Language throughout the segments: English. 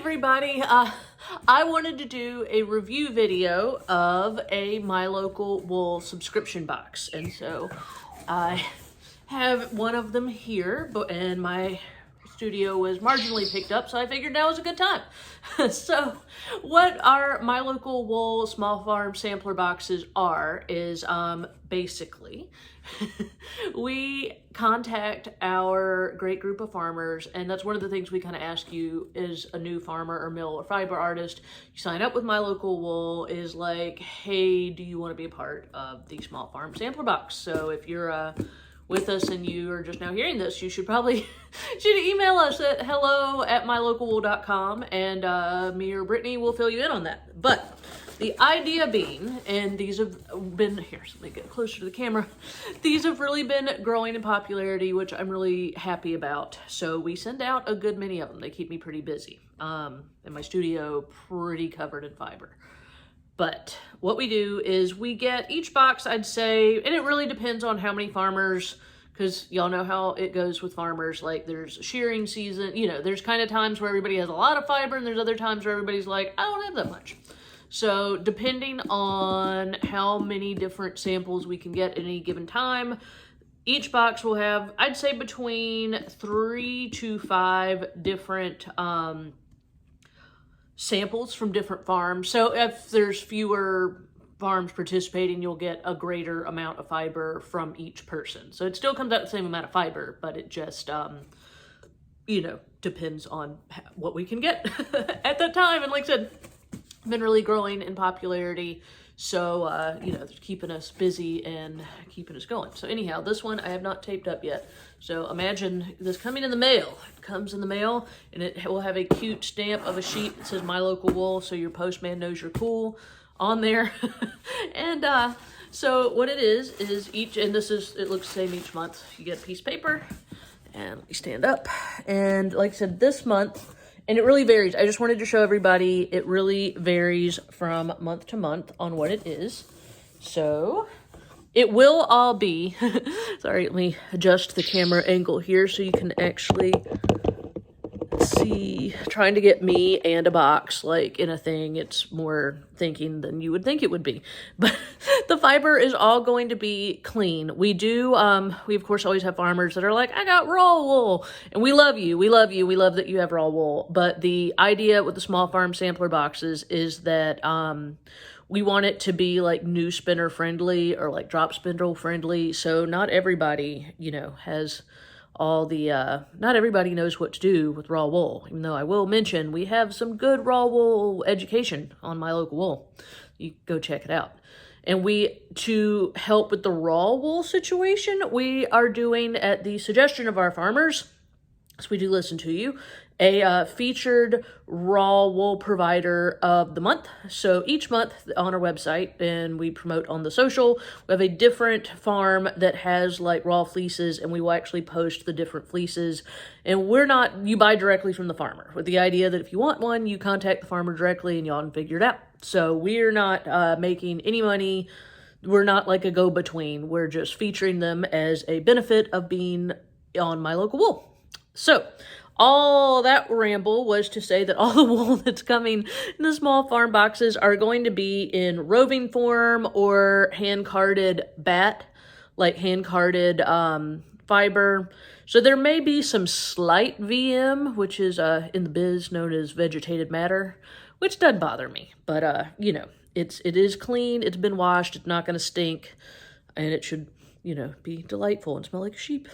everybody. I wanted to do a review video of a My Local Wool subscription box. And so I have one of them here, and my studio was marginally picked up, so I figured now was a good time. So what our My Local Wool small farm sampler boxes are is basically we contact our great group of farmers, and that's one of the things we kind of ask you as a new farmer or mill or fiber artist. You sign up with My Local Wool is like, hey, do you want to be a part of the small farm sampler box? So if you're with us and you are just now hearing this, you should probably email us at hello@mylocalwool.com, and me or Brittany will fill you in on that. But the idea being, and these have been, here, so let me get closer to the camera. These have really been growing in popularity, which I'm really happy about. So we send out a good many of them. They keep me pretty busy. And my studio pretty covered in fiber. But what we do is we get each box, I'd say, and it really depends on how many farmers, because y'all know how it goes with farmers. Like, there's shearing season, you know, there's kind of times where everybody has a lot of fiber, and there's other times where everybody's like, I don't have that much. So depending on how many different samples we can get at any given time, each box will have, I'd say, between 3 to 5 different samples from different farms. So if there's fewer farms participating, you'll get a greater amount of fiber from each person. So it still comes out the same amount of fiber, but it just, you know, depends on what we can get at that time. And like I said, been really growing in popularity. So, you know, keeping us busy and keeping us going. So anyhow, this one I have not taped up yet. So imagine this coming in the mail. It comes in the mail, and it will have a cute stamp of a sheet that says My Local Wool, so your postman knows you're cool on there. And so what it is each, and this is, it looks the same each month. You get a piece of paper, and let me stand up. And like I said, this month, and it really varies. I just wanted to show everybody, it really varies from month to month on what it is. So it will all be, sorry, let me adjust the camera angle here so you can actually see. Trying to get me and a box like in a thing, it's more thinking than you would think it would be. But the fiber is all going to be clean. We do, we of course always have farmers that are like, I got raw wool, and we love you, we love you, we love that you have raw wool. But the idea with the small farm sampler boxes is that we want it to be like new spinner friendly or like drop spindle friendly. So not everybody, you know, has all the, not everybody knows what to do with raw wool, even though I will mention we have some good raw wool education on My Local Wool. You go check it out. And to help with the raw wool situation, we are doing, at the suggestion of our farmers, so we do listen to you, a featured raw wool provider of the month. So each month on our website, and we promote on the social, we have a different farm that has like raw fleeces, and we will actually post the different fleeces. And you buy directly from the farmer, with the idea that if you want one, you contact the farmer directly and y'all can figure it out. So we're not making any money. We're not like a go-between. We're just featuring them as a benefit of being on My Local Wool. So all that ramble was to say that all the wool that's coming in the small farm boxes are going to be in roving form or hand-carded bat, like hand-carded fiber. So there may be some slight VM, which is in the biz known as vegetated matter, which doesn't bother me. But, you know, it is clean, it's been washed, it's not going to stink, and it should, you know, be delightful and smell like a sheep.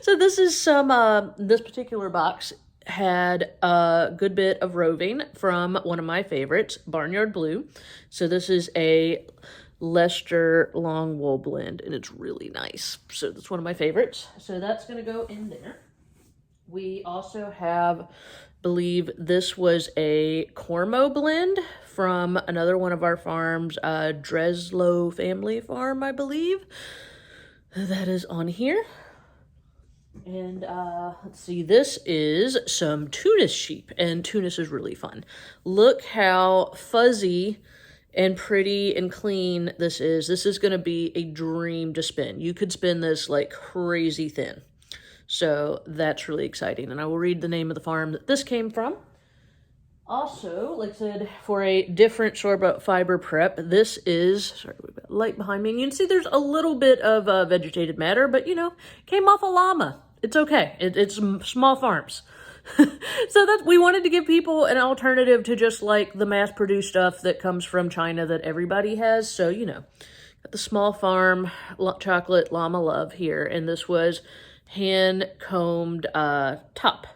So this is some, this particular box had a good bit of roving from one of my favorites, Barnyard Blue. So this is a Leicester long wool blend, and it's really nice. So that's one of my favorites. So that's going to go in there. We also have, believe this was a Cormo blend from another one of our farms, Dreslow Family Farm, I believe. That is on here. And let's see, this is some Tunis sheep, and Tunis is really fun. Look how fuzzy and pretty and clean this is. This is going to be a dream to spin. You could spin this like crazy thin. So that's really exciting. And I will read the name of the farm that this came from. Also, like I said, for a different sorbet fiber prep, this is, sorry, we've got light behind me. And you can see there's a little bit of vegetated matter, but you know, came off a llama. It's okay. It's small farms. So that we wanted to give people an alternative to just like the mass-produced stuff that comes from China that everybody has. So, you know, got the small farm chocolate llama love here. And this was hand-combed top.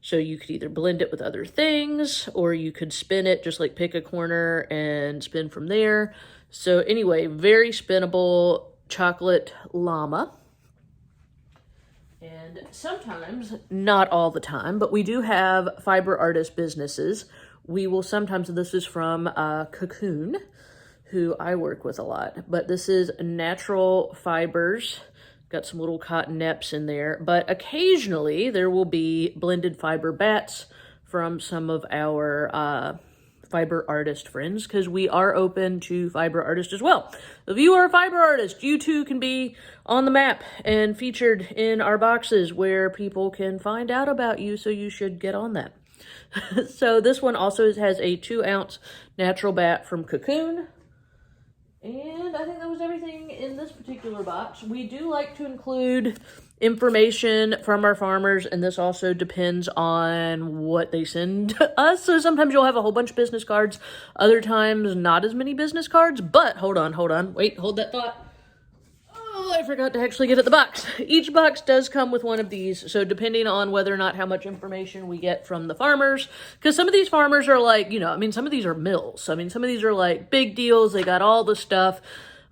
So you could either blend it with other things, or you could spin it, just like pick a corner and spin from there. So anyway, very spinnable chocolate llama. And sometimes, not all the time, but we do have fiber artist businesses. We will sometimes, this is from Cocoon, who I work with a lot, but this is natural fibers. Got some little cotton neps in there, but occasionally there will be blended fiber bats from some of our fiber artist friends, because we are open to fiber artists as well. If you are a fiber artist, you too can be on the map and featured in our boxes where people can find out about you, so you should get on that. So this one also has a 2-ounce natural bat from Cocoon. And I think that was everything in this particular box. We do like to include information from our farmers, and this also depends on what they send us. So sometimes you'll have a whole bunch of business cards, other times not as many business cards, but hold on, wait, hold that thought. Oh, I forgot to actually get at the box. Each box does come with one of these, so depending on whether or not how much information we get from the farmers, because some of these farmers are like, you know, I mean, some of these are mills. I mean, some of these are like big deals. They got all the stuff.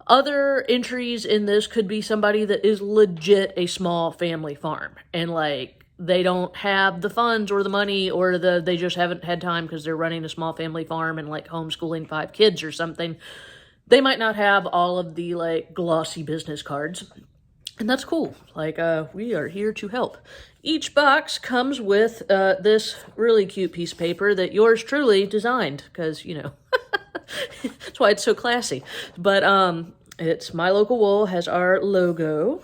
Other entries in this could be somebody that is legit a small family farm, and like they don't have the funds or the money, or they just haven't had time because they're running a small family farm and like homeschooling 5 kids or something. They might not have all of the like glossy business cards, and that's cool. Like, we are here to help. Each box comes with this really cute piece of paper that yours truly designed, because, you know, that's why it's so classy. But it's My Local Wool, has our logo,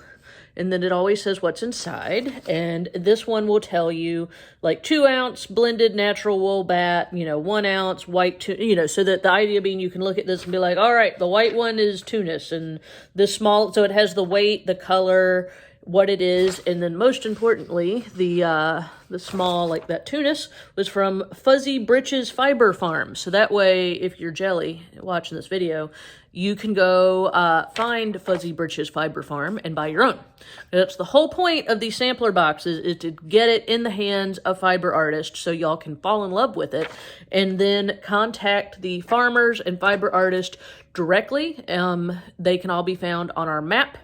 and then it always says what's inside. And this one will tell you like 2-ounce blended natural wool bat, you know, 1 ounce white, you know, so that the idea being you can look at this and be like, all right, the white one is Tunis, and this small, so it has the weight, the color, what it is, and then most importantly, the small, like that Tunis, was from Fuzzy Britches Fiber Farm. So that way, if you're jelly watching this video, you can go find Fuzzy Britches Fiber Farm and buy your own. That's the whole point of these sampler boxes, is to get it in the hands of fiber artists so y'all can fall in love with it, and then contact the farmers and fiber artists directly. They can all be found on our map.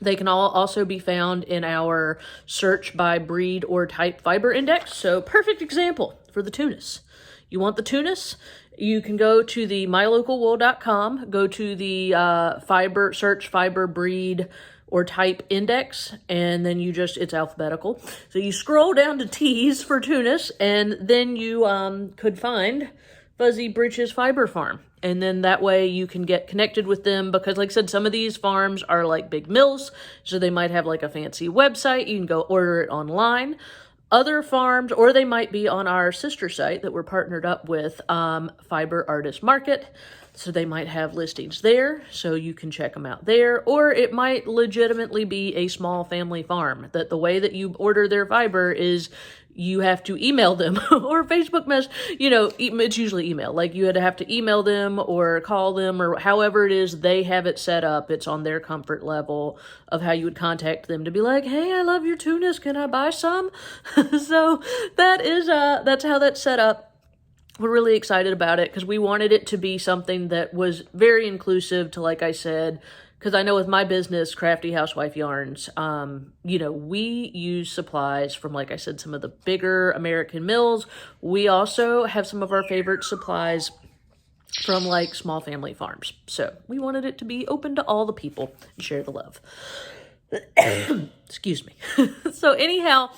They can all also be found in our search by breed or type fiber index. So perfect example for the Tunis. You want the Tunis? You can go to the mylocalwool.com, go to the search fiber breed or type index, and then you just, it's alphabetical. So you scroll down to T's for Tunis, and then you could find Fuzzy Britches Fiber Farm. And then that way you can get connected with them, because like I said, some of these farms are like big mills, so they might have like a fancy website. You can go order it online. Other farms, or they might be on our sister site that we're partnered up with, Fiber Artist Market. So they might have listings there, so you can check them out there. Or it might legitimately be a small family farm, that the way that you order their fiber is you have to email them or Facebook message, you know, it's usually email. Like you had to have to email them or call them, or however it is they have it set up. It's on their comfort level of how you would contact them to be like, hey, I love your Tunis, can I buy some? So that is, that's how that's set up. We're really excited about it because we wanted it to be something that was very inclusive to, like I said, because I know with my business, Crafty Housewife Yarns, you know, we use supplies from, like I said, some of the bigger American mills. We also have some of our favorite supplies from like small family farms. So we wanted it to be open to all the people and share the love. Excuse me. So anyhow,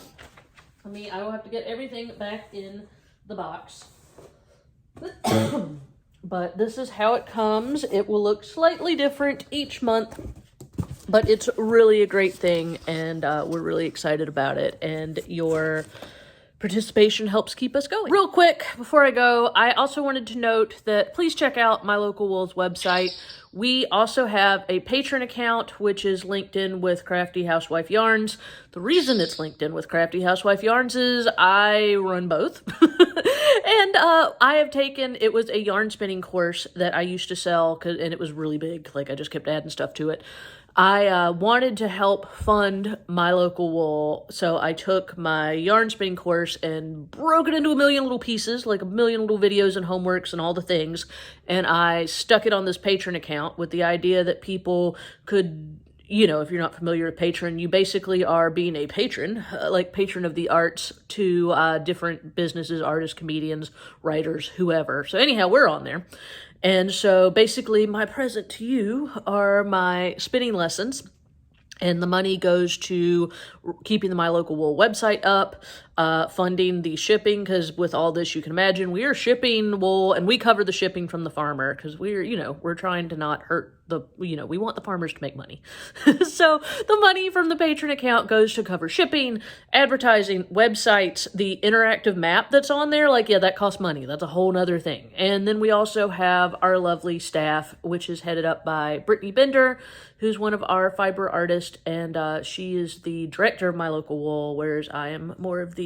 I will have to get everything back in the box. But this is how it comes. It will look slightly different each month, but it's really a great thing, and we're really excited about it. And your participation helps keep us going. Real quick, before I go, I also wanted to note that please check out My Local Wool's website. We also have a Patreon account, which is linked in with Crafty Housewife Yarns. The reason it's linked in with Crafty Housewife Yarns is I run both. And I have taken, it was a yarn spinning course that I used to sell, and it was really big. Like, I just kept adding stuff to it. I wanted to help fund My Local Wool, so I took my yarn spinning course and broke it into a million little pieces, like a million little videos and homeworks and all the things, and I stuck it on this Patreon account with the idea that people could, you know, if you're not familiar with Patreon, you basically are being a patron, like patron of the arts to different businesses, artists, comedians, writers, whoever. So anyhow, we're on there. And so basically my present to you are my spinning lessons, and the money goes to keeping the My Local Wool website up, funding the shipping, because with all this, you can imagine, we are shipping wool, and we cover the shipping from the farmer, because we're, you know, we're trying to not hurt the, you know, we want the farmers to make money. So the money from the Patreon account goes to cover shipping, advertising, websites, the interactive map that's on there. Like, yeah, that costs money. That's a whole nother thing. And then we also have our lovely staff, which is headed up by Brittany Bender, who's one of our fiber artists, and she is the director of My Local Wool, whereas I am more of the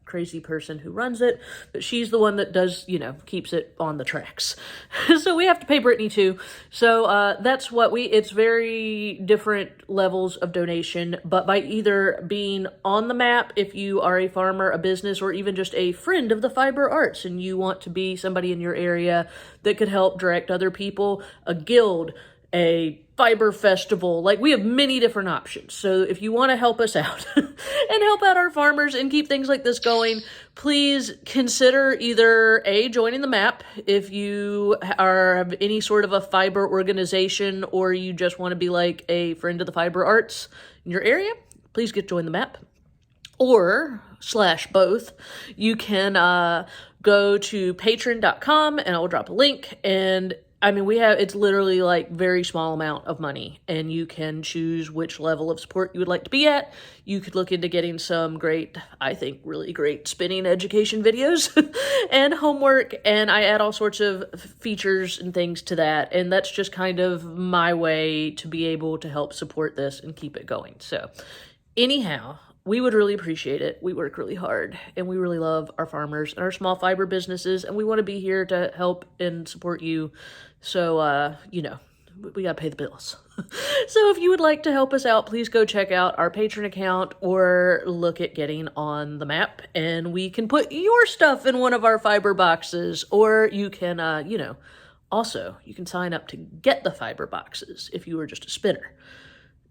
crazy person who runs it, but she's the one that does, you know, keeps it on the tracks. So we have to pay Brittany too. So that's what it's very different levels of donation, but by either being on the map, if you are a farmer, a business, or even just a friend of the fiber arts and you want to be somebody in your area that could help direct other people, a guild, a fiber festival, like, we have many different options. So if you want to help us out and help out our farmers and keep things like this going, please consider either A, joining the map if you have any sort of a fiber organization, or you just want to be like a friend of the fiber arts in your area, please join the map. Or / both, you can go to patreon.com, and I will drop a link, and I mean, it's literally like very small amount of money, and you can choose which level of support you would like to be at. You could look into getting some great, I think, really great spinning education videos and homework, and I add all sorts of features and things to that, and that's just kind of my way to be able to help support this and keep it going. So anyhow, we would really appreciate it. We work really hard, and we really love our farmers and our small fiber businesses, and we want to be here to help and support you. So, you know, we got to pay the bills. So if you would like to help us out, please go check out our Patreon account or look at getting on the map, and we can put your stuff in one of our fiber boxes, or you can, you know, also you can sign up to get the fiber boxes if you were just a spinner.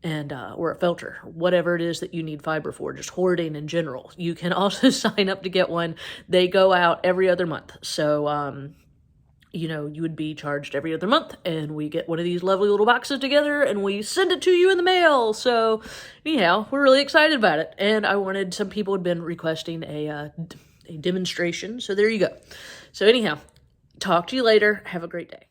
And or a felter, whatever it is that you need fiber for, just hoarding in general. You can also sign up to get one. They go out every other month. So, you know, you would be charged every other month, and we get one of these lovely little boxes together, and we send it to you in the mail. So, anyhow, we're really excited about it. And I wanted, some people had been requesting a demonstration. So there you go. So anyhow, talk to you later. Have a great day.